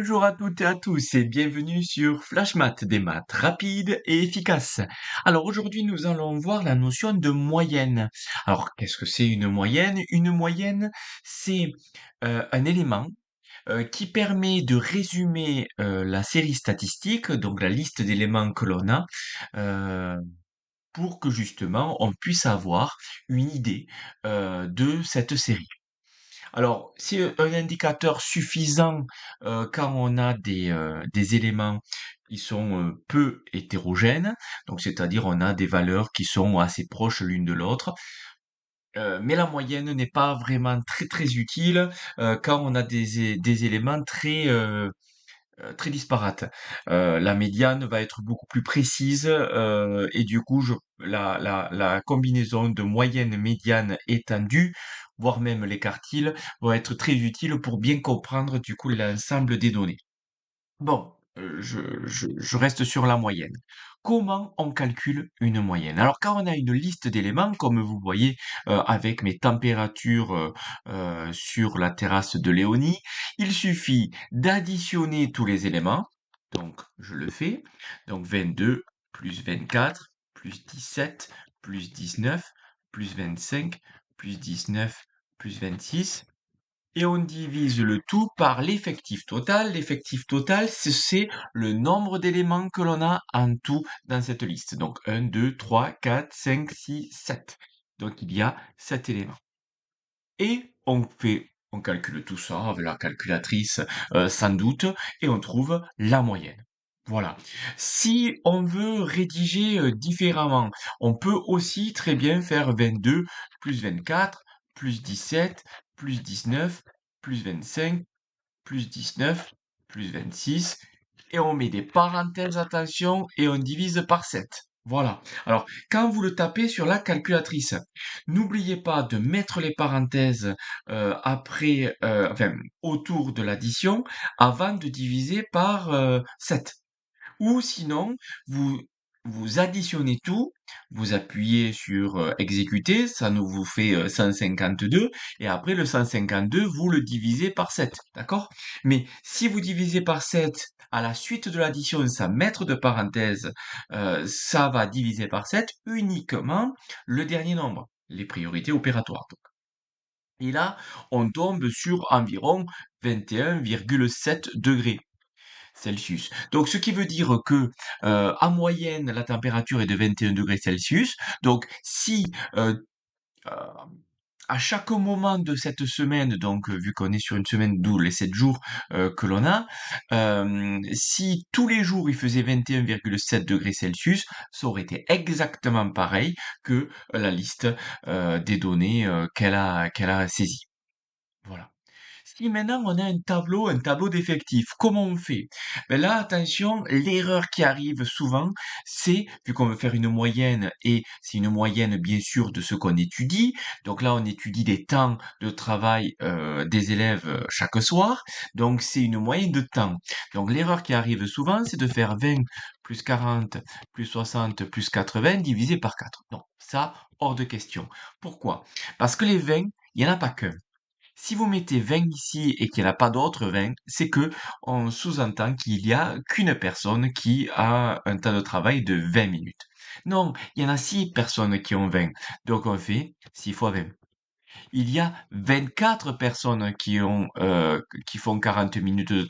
Bonjour à toutes et à tous et bienvenue sur Flash Math, des maths rapides et efficaces. Alors aujourd'hui nous allons voir la notion de moyenne. Alors qu'est-ce que c'est une moyenne? Une moyenne c'est un élément qui permet de résumer la série statistique, donc la liste d'éléments que l'on a, euh, pour que justement on puisse avoir une idée de cette série. Alors, c'est un indicateur suffisant quand on a des éléments qui sont peu hétérogènes, donc c'est-à-dire on a des valeurs qui sont assez proches l'une de l'autre, mais la moyenne n'est pas vraiment très très utile quand on a des éléments très disparates. La médiane va être beaucoup plus précise et du coup, la combinaison de moyenne, médiane, étendue, voire même les quartiles, vont être très utiles pour bien comprendre du coup l'ensemble des données. Bon, je reste sur la moyenne. Comment on calcule une moyenne? Alors, quand on a une liste d'éléments, comme vous voyez avec mes températures sur la terrasse de Léonie, il suffit d'additionner tous les éléments. Donc, je le fais. Donc, 22 plus 24 plus 17 plus 19 plus 25 plus 19 plus 26 et on divise le tout par l'effectif total. L'effectif total, c'est le nombre d'éléments que l'on a en tout dans cette liste. Donc 1, 2, 3, 4, 5, 6, 7. Donc il y a 7 éléments. Et on calcule tout ça avec la calculatrice sans doute, et on trouve la moyenne. Voilà. Si on veut rédiger différemment, on peut aussi très bien faire 22 plus 24 plus 17 plus 19 plus 25 plus 19 plus 26 et on met des parenthèses, attention, et on divise par 7. Voilà. Alors, quand vous le tapez sur la calculatrice, n'oubliez pas de mettre les parenthèses enfin, autour de l'addition avant de diviser par 7. Ou sinon, vous, vous additionnez tout, vous appuyez sur exécuter, ça nous vous fait 152, et après le 152, vous le divisez par 7, d'accord? Mais si vous divisez par 7 à la suite de l'addition sans mettre de parenthèse, ça va diviser par 7 uniquement le dernier nombre, les priorités opératoires. Et là, on tombe sur environ 21,7 degrés. Celsius. Donc, ce qui veut dire que, en moyenne, la température est de 21 degrés Celsius. Donc, si euh, à chaque moment de cette semaine, donc vu qu'on est sur une semaine d'où les 7 jours que l'on a, si tous les jours il faisait 21,7 degrés Celsius, ça aurait été exactement pareil que la liste des données qu'elle a saisies. Voilà. Si maintenant on a un tableau d'effectifs, comment on fait? Ben là, attention, l'erreur qui arrive souvent, c'est, vu qu'on veut faire une moyenne, et c'est une moyenne bien sûr de ce qu'on étudie, donc là on étudie des temps de travail des élèves chaque soir, donc c'est une moyenne de temps. Donc l'erreur qui arrive souvent, c'est de faire 20 plus 40 plus 60 plus 80 divisé par 4. Non, ça, hors de question. Pourquoi? Parce que les 20, il n'y en a pas qu'un. Si vous mettez 20 ici et qu'il n'y en a pas d'autres 20, c'est que on sous-entend qu'il y a qu'une personne qui a un temps de travail de 20 minutes. Non, il y en a 6 personnes qui ont 20. Donc on fait 6 fois 20. Il y a 24 personnes qui font 40 minutes de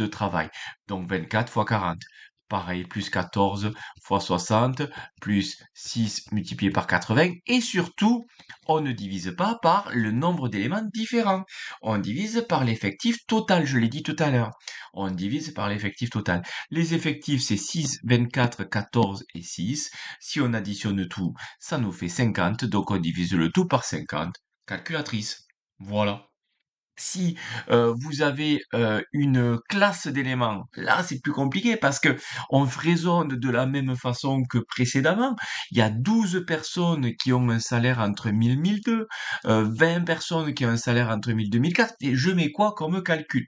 travail. Donc 24 fois 40. Pareil, plus 14 fois 60, plus 6 multiplié par 80. Et surtout, on ne divise pas par le nombre d'éléments différents. On divise par l'effectif total, je l'ai dit tout à l'heure. On divise par l'effectif total. Les effectifs, c'est 6, 24, 14 et 6. Si on additionne tout, ça nous fait 50. Donc on divise le tout par 50. Calculatrice. Voilà. Si vous avez une classe d'éléments, là c'est plus compliqué parce que on raisonne de la même façon que précédemment. Il y a 12 personnes qui ont un salaire entre 1000 et 1002, 20 personnes qui ont un salaire entre 1002 et 1004, et je mets quoi comme calcul?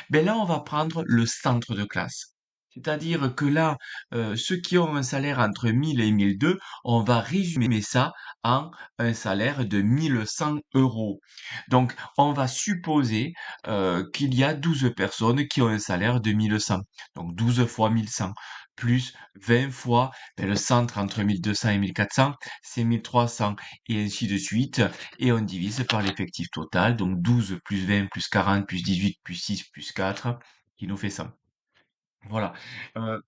Ben là, on va prendre le centre de classe. C'est-à-dire que là, ceux qui ont un salaire entre 1000 et 1002, on va résumer ça en un salaire de 1 100 euros. Donc, on va supposer qu'il y a 12 personnes qui ont un salaire de 1 100. Donc, 12 fois 1 100, plus 20 fois le centre entre 1200 et 1400, c'est 1300, et ainsi de suite. Et on divise par l'effectif total, donc 12 plus 20 plus 40 plus 18 plus 6 plus 4, qui nous fait 100.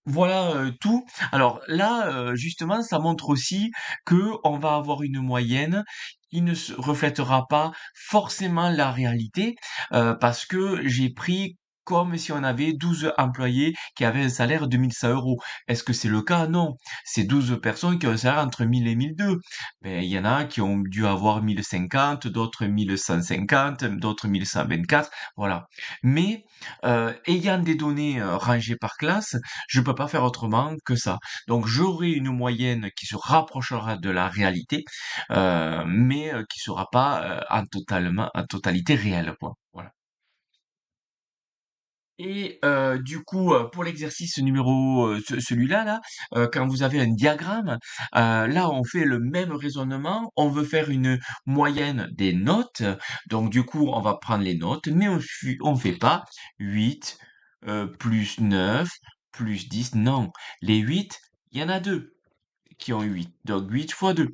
Voilà, tout. Alors là, justement, ça montre aussi que on va avoir une moyenne qui ne se reflètera pas forcément la réalité, parce que j'ai pris comme si on avait 12 employés qui avaient un salaire de 1 100 euros. Est-ce que c'est le cas? Non. C'est 12 personnes qui ont un salaire entre 1000 et 1002. Ben, il y en a qui ont dû avoir 1050, d'autres 1150, d'autres 1124, voilà. Mais ayant des données rangées par classe, je peux pas faire autrement que ça. Donc j'aurai une moyenne qui se rapprochera de la réalité, mais qui sera pas en totalité réelle, quoi. Voilà. Et du coup, pour l'exercice numéro, celui-là là, quand vous avez un diagramme, là on fait le même raisonnement. On veut faire une moyenne des notes, donc du coup on va prendre les notes, mais on fait pas 8 plus 9 plus 10. Non, les 8, il y en a 2 qui ont 8, donc 8 fois 2.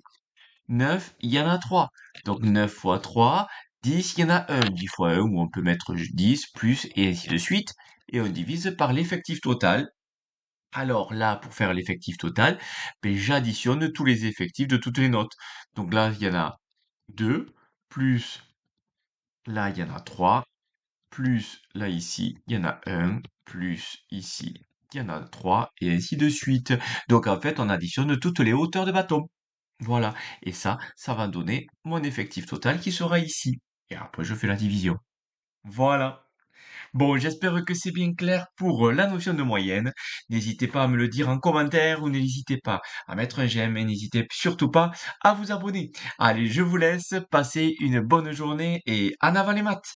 9, il y en a 3. Donc 9 fois 3, 10, il y en a 1. 10 fois 1, où on peut mettre 10, plus, et ainsi de suite. Et on divise par l'effectif total. Alors là, pour faire l'effectif total, ben, j'additionne tous les effectifs de toutes les notes. Donc là, il y en a 2, plus là, il y en a 3, plus là, ici, il y en a 1, plus ici, il y en a 3, et ainsi de suite. Donc en fait, on additionne toutes les hauteurs de bâton. Voilà. Et ça va donner mon effectif total qui sera ici. Et après, je fais la division. Voilà. Bon, j'espère que c'est bien clair pour la notion de moyenne. N'hésitez pas à me le dire en commentaire ou n'hésitez pas à mettre un j'aime et n'hésitez surtout pas à vous abonner. Allez, je vous laisse. Passez une bonne journée et en avant les maths!